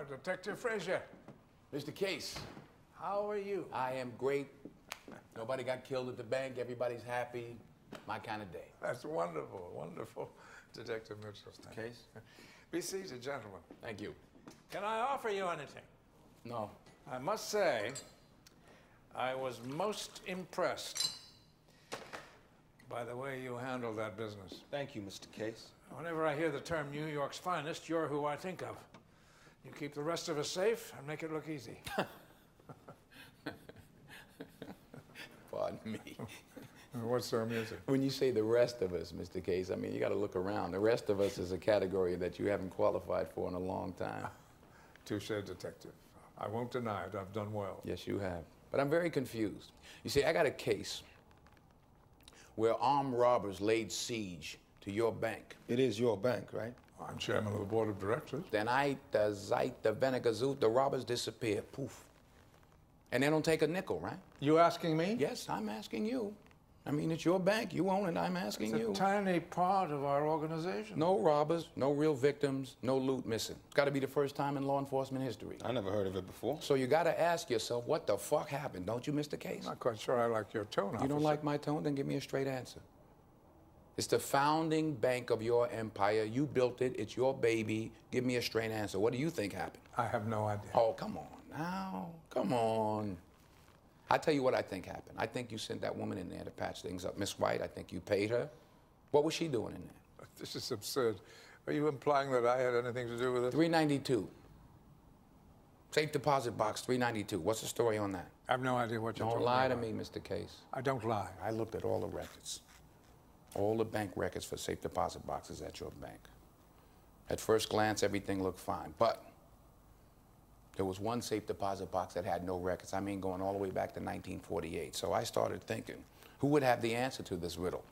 Detective Frazier. Mr. Case. How are you? I am great. Nobody got killed at the bank. Everybody's happy. My kind of day. That's wonderful, wonderful, Detective Mitchell. Mr. Case. Be seated, gentlemen. Thank you. Can I offer you anything? No. I must say, I was most impressed by the way you handled that business. Thank you, Mr. Case. Whenever I hear the term New York's finest, you're who I think of. You keep the rest of us safe and make it look easy. Pardon me. What's so amusing? When you say the rest of us, Mr. Case, I mean, you got to look around. The rest of us is a category that you haven't qualified for in a long time. Touche, Detective. I won't deny it. I've done well. Yes, you have. But I'm very confused. You see, I got a case where armed robbers laid siege to your bank. It is your bank, right? I'm chairman of the board of directors. Then the Zeit, the vinegar zoot, the robbers disappear. Poof. And they don't take a nickel, right? You asking me? Yes, I'm asking you. I mean, it's your bank. You own it. I'm asking you. It's a tiny part of our organization. No robbers, no real victims, no loot missing. It's got to be the first time in law enforcement history. I never heard of it before. So you got to ask yourself, what the fuck happened? Don't you, Mr. Case? I'm not quite sure I like your tone, You don't like my tone? Then give me a straight answer. It's the founding bank of your empire. You built it. It's your baby. Give me a straight answer. What do you think happened? I have no idea. Oh, come on now. Come on. I tell you what I think happened. I think you sent that woman in there to patch things up. Miss White, I think you paid her. What was she doing in there? This is absurd. Are you implying that I had anything to do with it? 392. Safe deposit box 392. What's the story on that? I have no idea what you're talking Don't lie to about. me, Mr. Case. I don't lie. I looked at all the records. All the bank records for safe deposit boxes at your bank. At first glance, everything looked fine. But there was one safe deposit box that had no records. I mean, going all the way back to 1948. So I started thinking, who would have the answer to this riddle?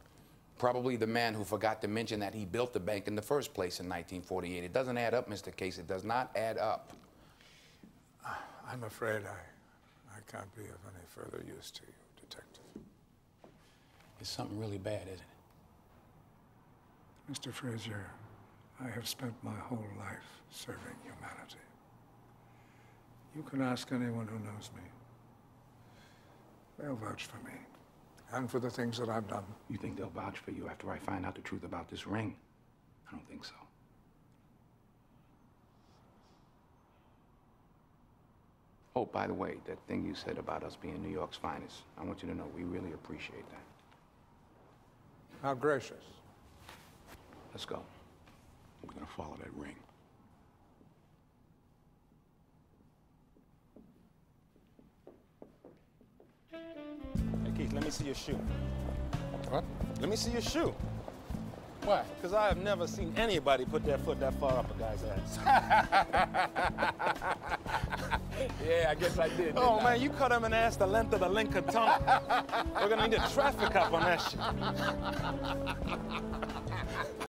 Probably the man who forgot to mention that he built the bank in the first place in 1948. It doesn't add up, Mr. Case. It does not add up. I'm afraid I can't be of any further use to you, Detective. It's something really bad, isn't it? Mr. Frazier, I have spent my whole life serving humanity. You can ask anyone who knows me. They'll vouch for me and for the things that I've done. You think they'll vouch for you after I find out the truth about this ring? I don't think so. Oh, by the way, that thing you said about us being New York's finest, I want you to know we really appreciate that. How gracious. Let's go. We're gonna follow that ring. Hey, Keith, let me see your shoe. What? Let me see your shoe. Why? Because I have never seen anybody put their foot that far up a guy's ass. Yeah, I guess I did. Oh, man, you cut him an ass the length of the Lincoln Tunnel. We're going to need a traffic cop on that shit.